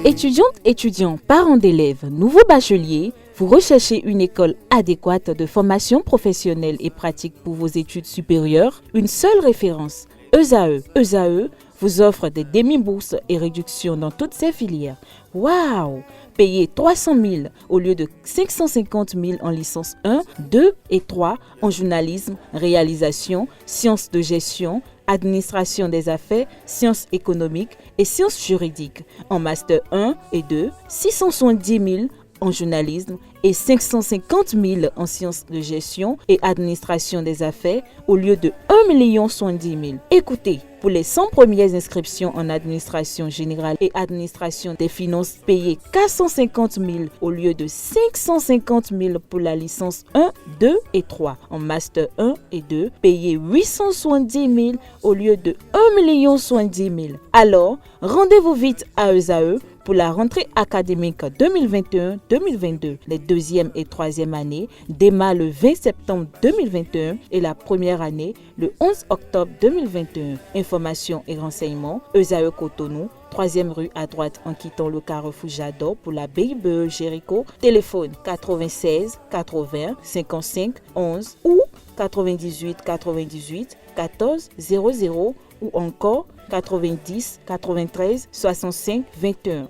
Étudiantes, étudiants, parents d'élèves, nouveaux bacheliers, vous recherchez une école adéquate de formation professionnelle et pratique pour vos études supérieures? Une seule référence, ESAE. ESAE vous offre des demi-bourses et réductions dans toutes ces filières. Waouh! Payez 300 000 au lieu de 550 000 en licence 1, 2 et 3 en journalisme, réalisation, sciences de gestion, administration des affaires, sciences économiques et sciences juridiques. En master 1 et 2, 670 000 en journalisme et 550 000 en sciences de gestion et administration des affaires au lieu de 1 070 000. Écoutez, pour les 100 premières inscriptions en administration générale et administration des finances, payez 450 000 au lieu de 550 000 pour la licence 1, 2 et 3. En master 1 et 2, payez 870 000 au lieu de 1 070 000. Alors, rendez-vous vite à ESAE pour la rentrée académique 2021-2022. Les deuxième et troisième années démarrent le 20 septembre 2021 et la première année le 11 octobre 2021. Informations et renseignements, ESAE Cotonou, 3e rue à droite en quittant le carrefour Jador pour la BIBE Jéricho. Téléphone 96 80 55 11 ou 98 98 14 00 ou encore 90 93 65 21.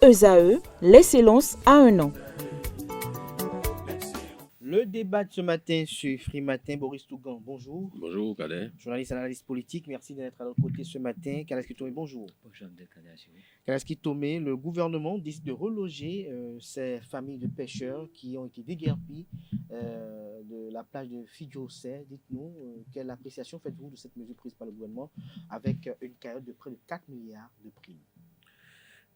ESAE, l'excellence à un an. Le débat de ce matin sur Free Matin, Boris Tougan, bonjour. Bonjour, Kader. Journaliste analyste politique, merci d'être à notre côté ce matin. Kalaski Tomé, bonjour. Bonjour, Kader. Kalaski Tomé, le gouvernement décide de reloger ces familles de pêcheurs qui ont été déguerpies de la plage de Fidjosé. Dites-nous, quelle appréciation faites-vous de cette mesure prise par le gouvernement avec une cagnotte de près de 4 milliards de primes?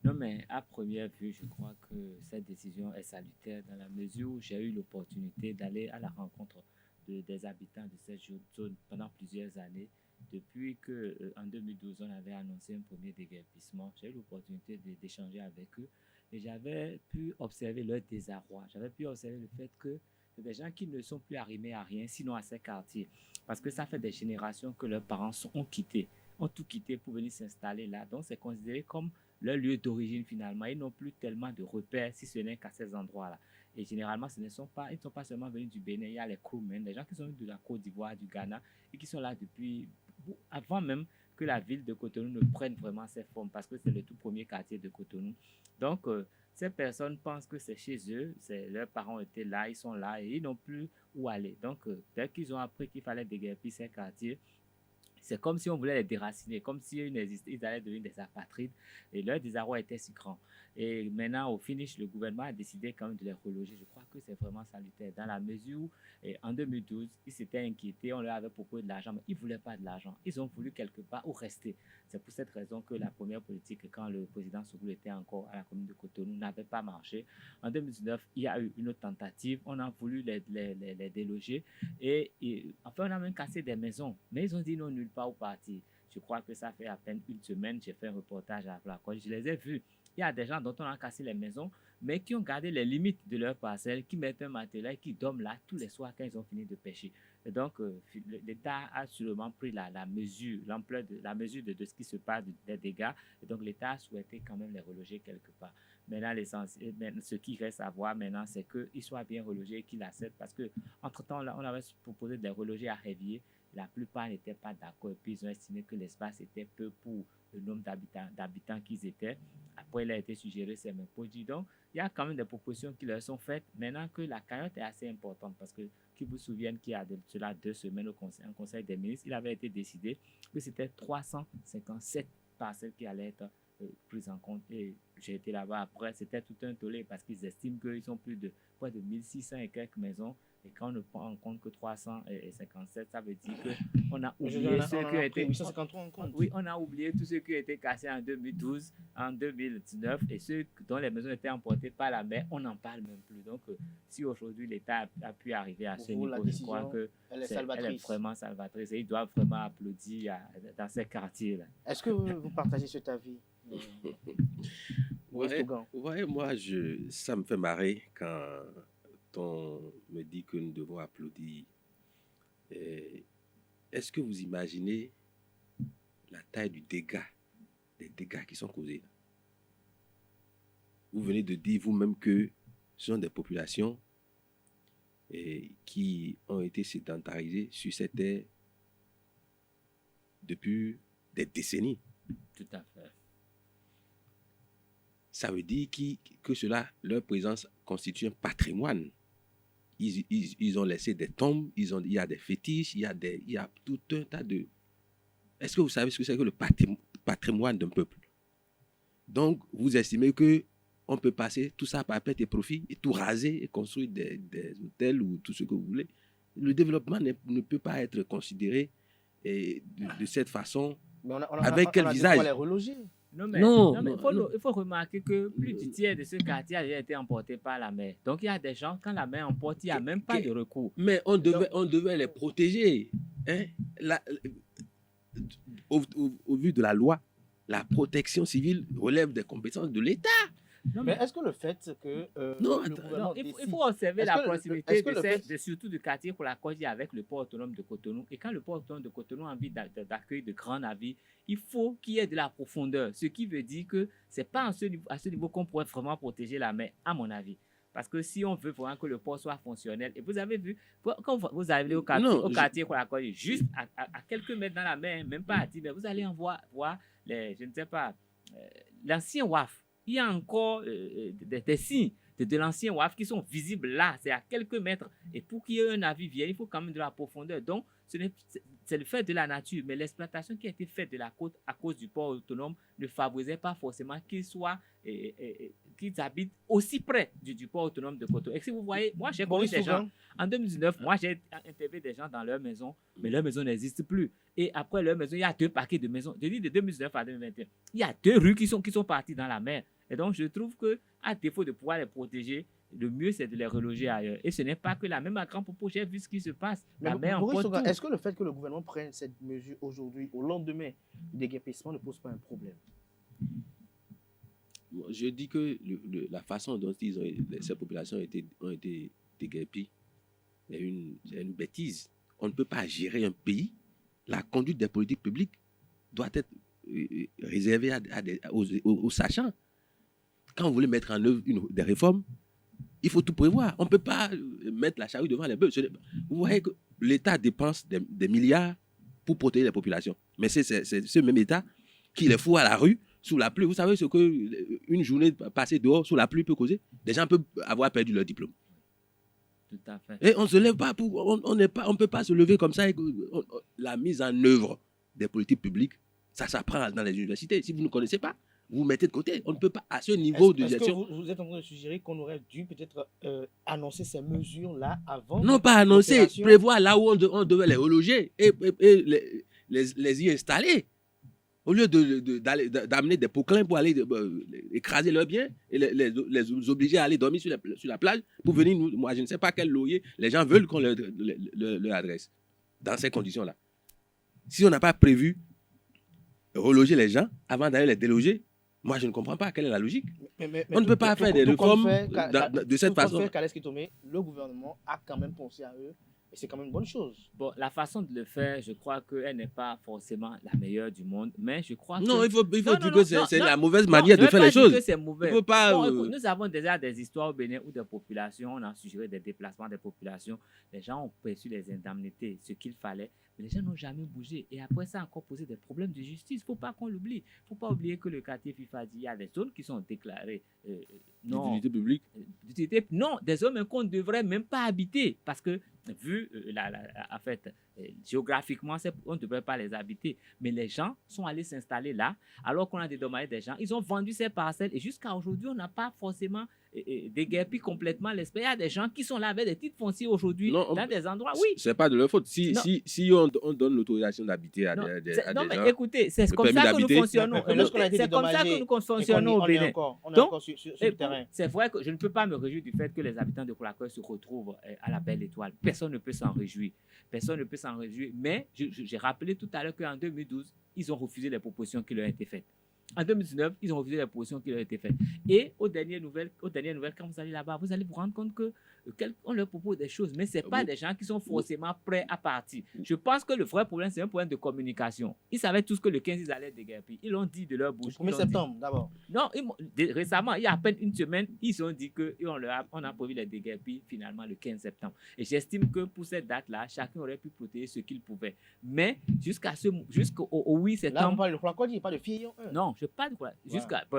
Non, mais à première vue, je crois que cette décision est salutaire dans la mesure où j'ai eu l'opportunité d'aller à la rencontre des habitants de cette zone pendant plusieurs années. Depuis qu'en 2012, on avait annoncé un premier déguerpissement, j'ai eu l'opportunité d'échanger avec eux et j'avais pu observer leur désarroi. J'avais pu observer le fait que c'est des gens qui ne sont plus arrimés à rien, sinon à ces quartiers. Parce que ça fait des générations que leurs parents ont tout quitté pour venir s'installer là. Donc, c'est considéré comme leur lieu d'origine finalement. Ils n'ont plus tellement de repères si ce n'est qu'à ces endroits-là. Et généralement, ils ne sont pas seulement venus du Bénin, il y a les Kroumen, des gens qui sont venus de la Côte d'Ivoire, du Ghana et qui sont là depuis avant même que la ville de Cotonou ne prenne vraiment ses formes parce que c'est le tout premier quartier de Cotonou. Donc, ces personnes pensent que c'est chez eux, leurs parents étaient là, ils sont là et ils n'ont plus où aller. Donc, dès qu'ils ont appris qu'il fallait déguerpir ces quartiers, c'est comme si on voulait les déraciner, comme s'ils ils allaient devenir des apatrides et leur désarroi était si grand. Et maintenant, au finish, le gouvernement a décidé quand même de les reloger. Je crois que c'est vraiment salutaire dans la mesure où, en 2012, ils s'étaient inquiétés, on leur avait proposé de l'argent, mais ils ne voulaient pas de l'argent. Ils ont voulu quelque part où rester. C'est pour cette raison que la première politique, quand le président Sougoul était encore à la commune de Cotonou, n'avait pas marché. En 2019, il y a eu une autre tentative. On a voulu les déloger et enfin, on a même cassé des maisons. Mais ils ont dit non, nulle part où partir. Je crois que ça fait à peine une semaine, j'ai fait un reportage à la Côte. Je les ai vus. Il y a des gens dont on a cassé les maisons, mais qui ont gardé les limites de leur parcelle, qui mettent un matelas et qui dorment là tous les soirs quand ils ont fini de pêcher. Et donc, l'État a sûrement pris la mesure, l'ampleur de la mesure de ce qui se passe des dégâts. Et donc, l'État a souhaité quand même les reloger quelque part. Maintenant, ce qui reste à voir maintenant, c'est qu'ils soient bien relogés et qu'ils acceptent. Parce qu'entre-temps, là, on avait proposé de les reloger à Révier. La plupart n'étaient pas d'accord et puis ils ont estimé que l'espace était peu pour le nombre d'habitants qu'ils étaient. Après, il a été suggéré ces mêmes produits. Donc, il y a quand même des propositions qui leur sont faites. Maintenant que la cagnotte est assez importante parce que, qui vous souviennent qu'il y a cela 2 semaines au conseil des ministres, il avait été décidé que c'était 357 parcelles qui allaient être prises en compte. Et j'ai été là-bas après, c'était tout un tollé parce qu'ils estiment qu'ils sont près de 1600 et quelques maisons. Et quand on ne prend en compte que 357, ça veut dire qu'on a oublié ceux qui étaient... 853 en compte. Oui, on a oublié tous ceux qui ont été cassés en 2012, en 2019, et ceux dont les maisons étaient emportées par la mer, on n'en parle même plus. Donc, si aujourd'hui l'État a pu arriver à ce niveau, je crois qu'elle est vraiment salvatrice et ils doivent vraiment applaudir dans ces quartiers-là. Est-ce que vous partagez cet avis? Ouais, moi, ça me fait marrer quand on me dit que nous devons applaudir. Est-ce que vous imaginez la taille du dégât, des dégâts qui sont causés. Vous venez de dire vous-même que ce sont des populations qui ont été sédentarisées sur cette terre depuis des décennies. Tout à fait. Ça veut dire que leur présence constitue un patrimoine. Ils ont laissé des tombes, il y a des fétiches, il y a tout un tas de... Est-ce que vous savez ce que c'est que le patrimoine d'un peuple? Donc, vous estimez qu'on peut passer tout ça par perte et profit et tout raser et construire des hôtels ou tout ce que vous voulez. Le développement ne peut pas être considéré de cette façon. Mais avec quel visage? Les reloger. Non, mais il faut remarquer que plus du tiers de ce quartier a déjà été emporté par la mer. Donc, il y a des gens, quand la mer emporte, il n'y a même pas de recours. Mais on devait les protéger. Hein? Au vu de la loi, la protection civile relève des compétences de l'État. Mais est-ce que le fait que il faut observer la proximité surtout du quartier pour la Côte avec le port autonome de Cotonou. Et quand le port autonome de Cotonou a envie d'accueillir de grands navires, il faut qu'il y ait de la profondeur. Ce qui veut dire que ce n'est pas à ce niveau qu'on pourrait vraiment protéger la mer, à mon avis. Parce que si on veut vraiment que le port soit fonctionnel, et vous avez vu, quand vous arrivez au quartier pour la Côte, juste à quelques mètres dans la mer, même pas à 10 mètres, vous allez en voir je ne sais pas, l'ancien WAF. Il y a encore des signes de l'ancien WAF qui sont visibles là, c'est à quelques mètres. Et pour qu'il y ait un navire vieux, il faut quand même de la profondeur. Donc, c'est le fait de la nature, mais l'exploitation qui a été faite de la côte à cause du port autonome ne favorisait pas forcément qu'ils habitent aussi près du port autonome de Cotonou. Et si vous voyez, moi j'ai connu des gens, en 2019, moi j'ai interviewé des gens dans leur maison, mais leur maison n'existe plus. Et après leur maison, il y a 2 paquets de maisons. Je dis de 2019 à 2021, il y a 2 rues qui sont parties dans la mer. Et donc je trouve qu'à défaut de pouvoir les protéger, le mieux, c'est de les reloger ailleurs. Et ce n'est pas que la même à grand propos. J'ai vu ce qui se passe. Est-ce que le fait que le gouvernement prenne cette mesure aujourd'hui, au lendemain du déguerpissement, ne pose pas un problème? Je dis que la façon dont ces populations ont été déguerpies est une bêtise. On ne peut pas gérer un pays. La conduite des politiques publiques doit être réservée aux sachants. Quand vous voulez mettre en œuvre des réformes, il faut tout prévoir. On ne peut pas mettre la charrue devant les bœufs. Vous voyez que l'État dépense des milliards pour protéger les populations. Mais c'est ce même État qui les fout à la rue sous la pluie. Vous savez ce qu'une journée passée dehors sous la pluie peut causer? Des gens peuvent avoir perdu leur diplôme. Tout à fait. Et on ne se lève pas on ne peut pas se lever comme ça. La mise en œuvre des politiques publiques, ça s'apprend dans les universités. Si vous ne connaissez pas, vous mettez de côté. On ne peut pas, à ce niveau de gestion. Est-ce que vous êtes en train de suggérer qu'on aurait dû peut-être annoncer ces mesures-là avant? Non, pas annoncer, prévoir là où on devait les reloger et les y installer. Au lieu d'amener des poquelins pour aller écraser leurs biens et les obliger à aller dormir sur la plage pour venir, moi je ne sais pas quel loyer les gens veulent qu'on leur adresse dans ces conditions-là. Si on n'a pas prévu reloger les gens avant d'aller les déloger, moi je ne comprends pas quelle est la logique. On ne peut pas faire des réformes de cette façon. Le gouvernement a quand même pensé à eux. Et c'est quand même une bonne chose. Bon, la façon de le faire, je crois qu'elle n'est pas forcément la meilleure du monde, mais je crois non, que... il faut dire que c'est la mauvaise manière de faire les choses. Que c'est mauvais. Il faut pas, écoute, nous avons déjà des histoires au Bénin où des populations, on a suggéré des déplacements des populations, les gens ont perçu les indemnités, ce qu'il fallait, mais les gens n'ont jamais bougé. Et après ça a encore posé des problèmes de justice. Il ne faut pas qu'on l'oublie. Il ne faut pas oublier que le quartier FIFA dit il y a des zones qui sont déclarées d'utilité publique. Non, des zones qu'on ne devrait même pas habiter parce que vu en fait, géographiquement, on ne devrait pas les habiter. Mais les gens sont allés s'installer là, alors qu'on a dédommagé des gens. Ils ont vendu ces parcelles et jusqu'à aujourd'hui, on n'a pas forcément déguerpi complètement l'espace. Il y a des gens qui sont là avec des titres fonciers aujourd'hui dans des endroits. Oui. C'est pas de leur faute. Si on donne l'autorisation d'habiter à des gens. Non, mais écoutez, c'est comme ça que nous fonctionnons. C'est comme ça que nous fonctionnons au Bénin. Donc, sur le terrain. C'est vrai que je ne peux pas me réjouir du fait que les habitants de Koulakoi se retrouvent à la Belle Étoile. Personne ne peut s'en réjouir. Personne ne peut s'en réjouir. Mais j'ai rappelé tout à l'heure qu'en 2012, ils ont refusé les propositions qui leur ont été faites. En 2019, ils ont refusé les propositions qui leur ont été faites. Et aux dernières nouvelles, quand vous allez là-bas, vous allez vous rendre compte que on leur propose des choses, mais ce n'est pas des gens qui sont forcément prêts à partir. Je pense que le vrai problème, c'est un problème de communication. Ils savaient tous que le 15, ils allaient déguerpir. Ils l'ont dit de leur bouche. Le 1er septembre, d'abord. Non, récemment, il y a à peine une semaine, ils ont dit qu'on a prévu les déguerpir finalement le 15 septembre. Et j'estime que pour cette date-là, chacun aurait pu protéger ce qu'il pouvait. Mais jusqu'au 8 septembre... Là, on parle de Kholakodji, pas de Fillon 1. Non, je parle de quoi.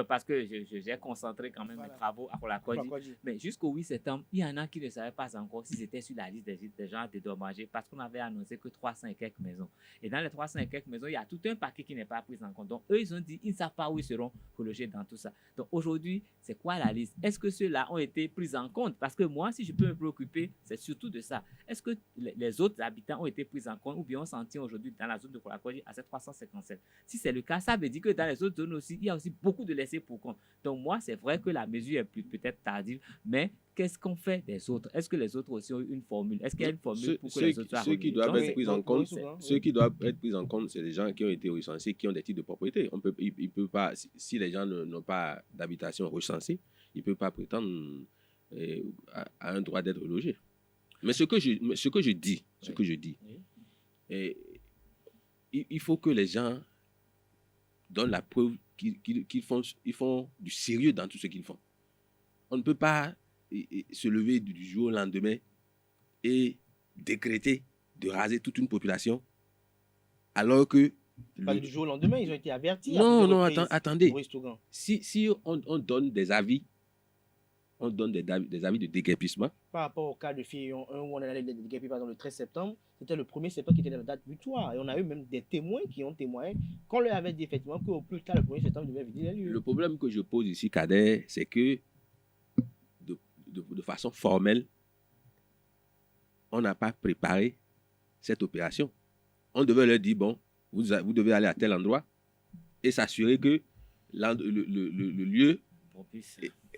Parce que j'ai concentré quand même mes travaux à Kholakodji. Mais jusqu'au 8 septembre, il y en a qui ne savaient pas encore si c'était sur la liste des gens dédommagés parce qu'on avait annoncé que 300 et quelques maisons. Et dans les 300 et quelques maisons, il y a tout un paquet qui n'est pas pris en compte. Donc, eux, ils ont dit, ils ne savent pas où ils seront relogés dans tout ça. Donc, aujourd'hui, c'est quoi la liste? Est-ce que ceux-là ont été pris en compte? Parce que moi, si je peux me préoccuper, c'est surtout de ça. Est-ce que les autres habitants ont été pris en compte ou bien on s'en tient aujourd'hui dans la zone de Kholakodji à ces 357? Si c'est le cas, ça veut dire que dans les autres zones aussi, il y a aussi beaucoup de laissés pour compte. Donc, moi, c'est vrai que la mesure est peut-être tardive, mais qu'est-ce qu'on fait des autres? Est-ce que les autres aussi ont une formule? Est-ce qu'il y a une formule pour que les autres soient ceux qui doivent être pris en compte, ceux qui doivent être pris en compte, c'est les gens qui ont été recensés, qui ont des titres de propriété. Il peut pas, si les gens n'ont pas d'habitation recensée, ils ne peuvent pas prétendre à un droit d'être logé. Mais ce que je dis, il faut que les gens donnent la preuve qu'ils font du sérieux dans tout ce qu'ils font. On ne peut pas se lever du jour au lendemain et décréter de raser toute une population alors que... Pas du jour au lendemain, ils ont été avertis. Non, attendez. Si on donne des avis, on donne des avis de déguerpissement. Par rapport au cas de Fillon 1 où on allait déguerpir le 13 septembre, c'était le 1er septembre qui était la date butoir. Et on a eu même des témoins qui ont témoigné qu'on leur avait dit effectivement qu'au plus tard, le 1er septembre devait vider les lieux. Le problème que je pose ici, Kader, c'est que de façon formelle, on n'a pas préparé cette opération. On devait leur dire, bon, vous devez aller à tel endroit et s'assurer que le lieu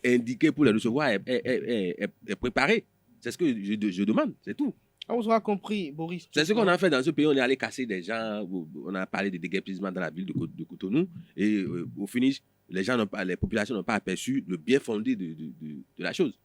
indiqué pour les recevoir est préparé. C'est ce que je demande, c'est tout. On vous aura compris, Boris. C'est ce qu'on a fait dans ce pays. On est allé casser des gens, on a parlé de déguerpissement dans la ville de Cotonou et au finish, les populations n'ont pas aperçu le bien fondé de la chose.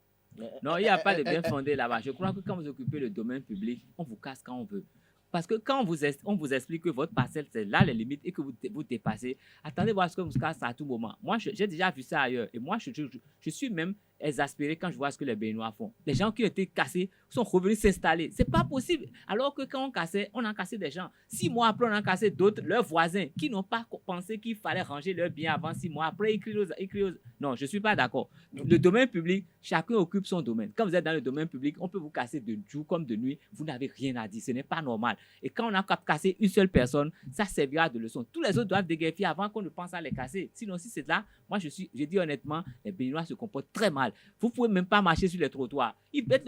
Non, il n'y a pas de bien fondé là-bas. Je crois que quand vous occupez le domaine public, on vous casse quand on veut. Parce que quand on vous explique que votre parcelle, c'est là les limites et que vous dépassez, attendez voir ce que vous casse à tout moment. Moi, j'ai déjà vu ça ailleurs. Et moi, je suis même exaspéré quand je vois ce que les Béninois font. Les gens qui ont été cassés sont revenus s'installer. C'est pas possible. Alors que quand on a cassé des gens. 6 mois après, on a cassé d'autres, leurs voisins, qui n'ont pas pensé qu'il fallait ranger leurs biens avant 6 mois. Après, ils crient aux... Non, je ne suis pas d'accord. Le domaine public, chacun occupe son domaine. Quand vous êtes dans le domaine public, on peut vous casser de jour comme de nuit. Vous n'avez rien à dire. Ce n'est pas normal. Et quand on a cassé une seule personne, ça servira de leçon. Tous les autres doivent déguerpir avant qu'on ne pense à les casser. Sinon, si c'est là, moi, je dis honnêtement, les Béninois se comportent très mal. Vous ne pouvez même pas marcher sur les trottoirs. Ils mettent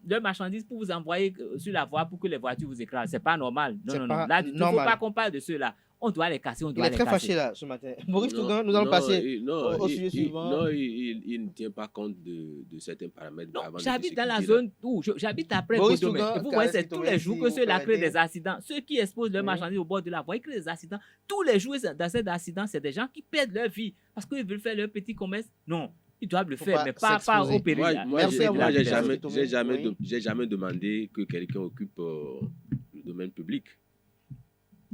leurs marchandises pour vous envoyer sur la voie pour que les voitures vous écrasent. Ce n'est pas normal. Non. Là, il ne faut pas qu'on parle de ceux-là. On doit les casser, Il est très fâché là ce matin. Maurice Tougan, nous allons passer au sujet suivant. Non, il ne tient pas compte de certains paramètres. Non, j'habite dans la zone où j'habite après Cotonou. Et vous voyez, c'est tous les jours que ceux-là créent des accidents. Ceux qui exposent leurs marchandises au bord de la voie, ils créent des accidents. Tous les jours dans ces accidents, c'est des gens qui perdent leur vie parce qu'ils veulent faire leur petit commerce. Non. Ils doivent le faire, mais pas au péril. Moi, j'ai jamais demandé que quelqu'un occupe le domaine public.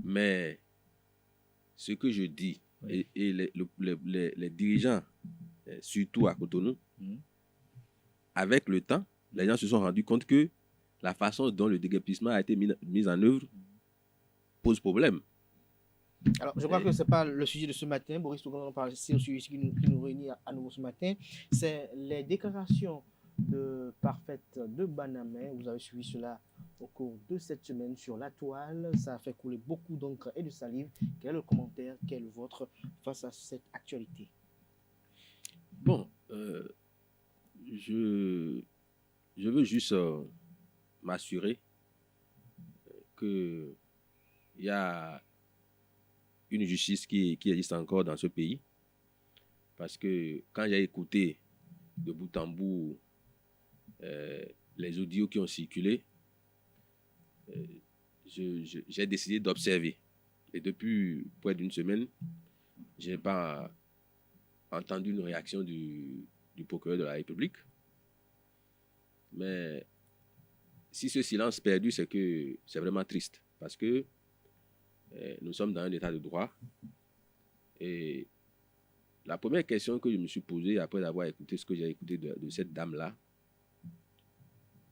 Mais ce que je dis, et les dirigeants, surtout à Cotonou, avec le temps, les gens se sont rendus compte que la façon dont le déguerpissement a été mis en œuvre pose problème. Alors, je crois que ce n'est pas le sujet de ce matin. Boris Tougan en parle, c'est le sujet qui nous réunit à nouveau ce matin. C'est les déclarations de Parfaite de Banamé. Vous avez suivi cela au cours de cette semaine sur la toile. Ça a fait couler beaucoup d'encre et de salive. Quel est le commentaire, quel est le vôtre face à cette actualité? Bon, je veux juste m'assurer qu'il y a une justice qui existe encore dans ce pays. Parce que quand j'ai écouté de bout en bout les audios qui ont circulé, j'ai décidé d'observer. Et depuis près d'une semaine, je n'ai pas entendu une réaction du procureur de la République. Mais si ce silence perdu, c'est que c'est vraiment triste. Parce que nous sommes dans un état de droit. Et la première question que je me suis posée après avoir écouté ce que j'ai écouté de cette dame-là,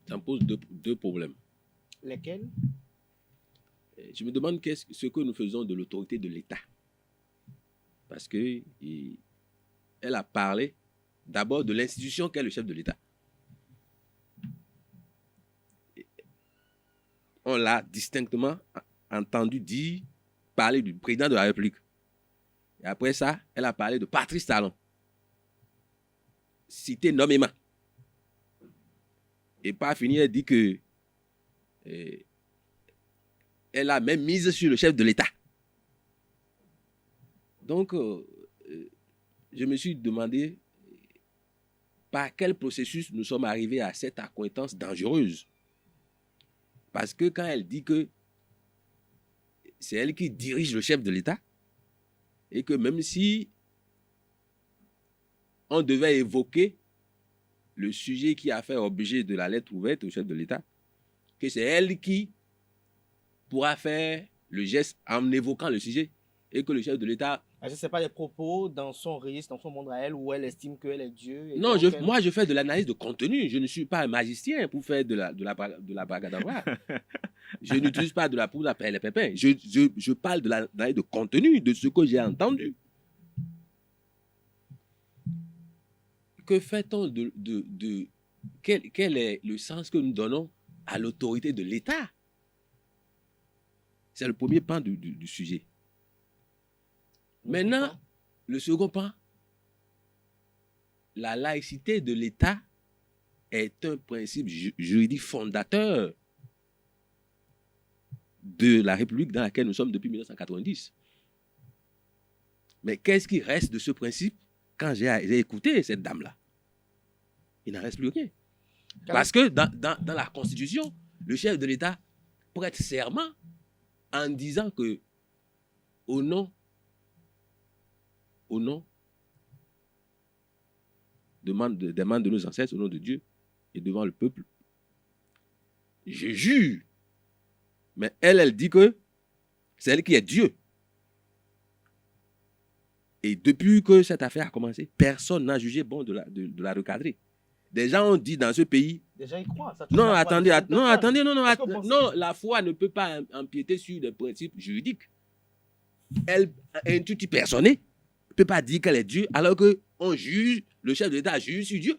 ça me pose deux problèmes. Lesquels? Je me demande ce que nous faisons de l'autorité de l'État. Parce qu'elle a parlé d'abord de l'institution qu'est le chef de l'État. On l'a distinctement entendu parler du président de la République. Et après ça, elle a parlé de Patrice Talon, cité nommément. Et pas fini, elle dit que elle a même mise sur le chef de l'État. Donc, je me suis demandé par quel processus nous sommes arrivés à cette accointance dangereuse. Parce que quand elle dit que c'est elle qui dirige le chef de l'État, et que même si on devait évoquer le sujet qui a fait objet de la lettre ouverte au chef de l'État, que c'est elle qui pourra faire le geste en évoquant le sujet, et que le chef de l'État... Ce n'est pas des propos dans son registre, dans son monde à elle, où elle estime qu'elle est Dieu. Non, moi je fais de l'analyse de contenu. Je ne suis pas un magicien pour faire de la bragadavoir. Je n'utilise pas de la poudre à les pépins. Je parle de l'analyse de contenu, de ce que j'ai entendu. Que fait-on quel est le sens que nous donnons à l'autorité de l'État? C'est le premier pan du sujet. Maintenant, le second pan, la laïcité de l'État est un principe juridique fondateur de la République dans laquelle nous sommes depuis 1990. Mais qu'est-ce qui reste de ce principe quand j'ai écouté cette dame-là? Il n'en reste plus rien. Parce que dans la Constitution, le chef de l'État prête serment en disant que au nom des membres de nos ancêtres, au nom de Dieu et devant le peuple, je jure. Mais elle dit que c'est elle qui est Dieu. Et depuis que cette affaire a commencé, personne n'a jugé bon de la recadrer. Des gens ont dit dans ce pays... Des gens y croient. Non, la foi ne peut pas empiéter sur des principes juridiques. Elle, un tutti personné, ne peut pas dire qu'elle est Dieu alors qu'on juge, le chef de l'État juge sur Dieu.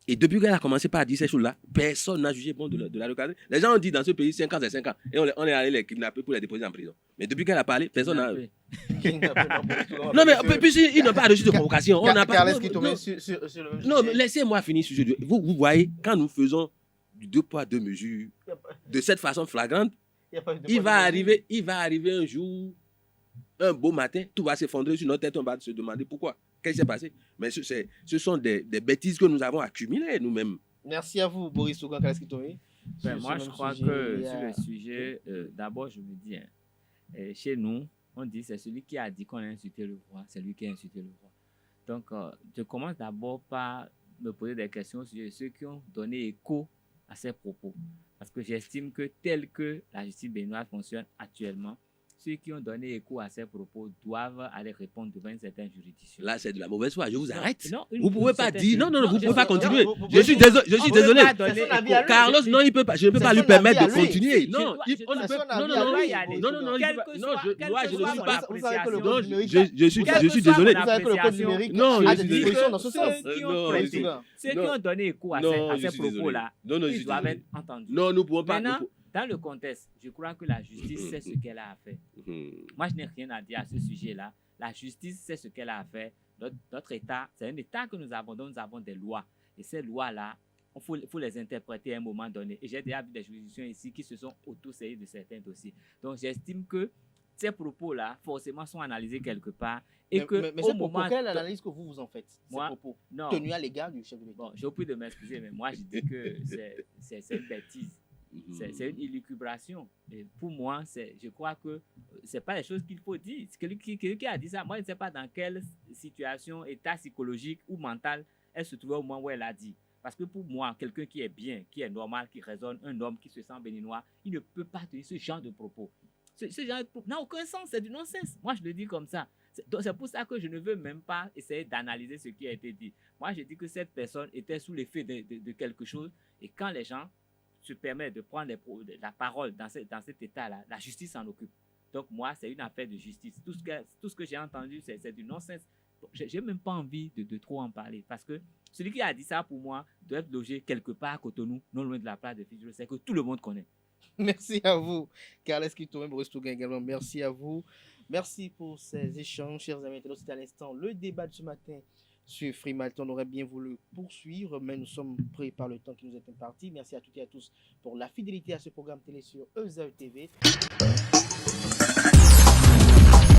Et depuis qu'elle a commencé par dire ces choses-là, personne n'a jugé bon de la recadrer. Les gens ont dit dans ce pays 5 ans, c'est 5 ans. Et on est allé les kidnapper pour les déposer en prison. Mais depuis qu'elle a parlé, personne n'a... Non, mais ils n'ont pas reçu de convocation. Non, mais laissez-moi finir sur ce sujet. Vous voyez, quand nous faisons du 2 poids 2 mesures de cette façon flagrante, il va arriver un jour, un beau matin, tout va s'effondrer sur notre tête, on va se demander pourquoi. Qu'est-ce qui s'est passé? Mais ce sont des bêtises que nous avons accumulées nous-mêmes. Merci à vous, Boris Sougan Kalaskitomi. Moi, je crois que sur le sujet, d'abord, je me dis, chez nous, on dit c'est celui qui a dit qu'on a insulté le roi, c'est lui qui a insulté le roi. Donc, je commence d'abord par me poser des questions sur ceux qui ont donné écho à ces propos. Parce que j'estime que tel que la justice béninoise fonctionne actuellement, ceux qui ont donné écho à ces propos doivent aller répondre devant une certaine juridiction. Là, c'est de la mauvaise foi. Je vous arrête. Non, vous ne pouvez pas dire... Non, vous ne pouvez pas continuer. Je suis désolé. Carlos, non, il peut pas. Je ne peux pas lui permettre de continuer. Non, on ne peut pas. Non, je suis désolé. Non, je suis désolé. Ceux qui ont donné écho à ces propos-là, ils doivent être entendus. Non, nous ne pouvons pas... Dans le contexte, je crois que la justice sait ce qu'elle a à faire. Moi, je n'ai rien à dire à ce sujet-là. La justice sait ce qu'elle a à faire. Notre État, c'est un État que nous avons, dont nous avons des lois. Et ces lois-là, il faut les interpréter à un moment donné. Et j'ai déjà vu des juridictions ici qui se sont auto-saisies de certains dossiers. Donc, j'estime que ces propos-là, forcément, sont analysés quelque part. Et mais c'est pour quelle analyse que vous en faites? Moi, ces propos tenus à l'égard du chef de l'État. Bon, j'ai oublié de m'excuser, mais moi, je dis que c'est une bêtise. C'est une élucubration. Et pour moi, je crois que ce n'est pas les choses qu'il faut dire. Quelqu'un qui a dit ça, moi, je ne sais pas dans quelle situation, état psychologique ou mental elle se trouvait au moment où elle a dit. Parce que pour moi, quelqu'un qui est bien, qui est normal, qui raisonne, un homme qui se sent béninois, il ne peut pas tenir ce genre de propos. Ce genre de propos n'a aucun sens, c'est du non-sens. Moi, je le dis comme ça. C'est pour ça que je ne veux même pas essayer d'analyser ce qui a été dit. Moi, je dis que cette personne était sous l'effet de quelque chose, et quand les gens se permettent de prendre la parole dans cet état-là, la justice s'en occupe. Donc moi, c'est une affaire de justice. Tout ce que j'ai entendu, c'est du non-sens. J'ai même pas envie de trop en parler, parce que celui qui a dit ça, pour moi, doit être logé quelque part à Cotonou, non loin de la plage de Fidjo, c'est que tout le monde connaît. Merci à vous, Carles Quito et Maurice Tougain également. Merci à vous. Merci pour ces échanges, chers amis. C'était à l'instant le débat de ce matin sur Freemalton. On aurait bien voulu poursuivre, mais nous sommes pris par le temps qui nous est imparti. Merci à toutes et à tous pour la fidélité à ce programme télé sur EZA TV.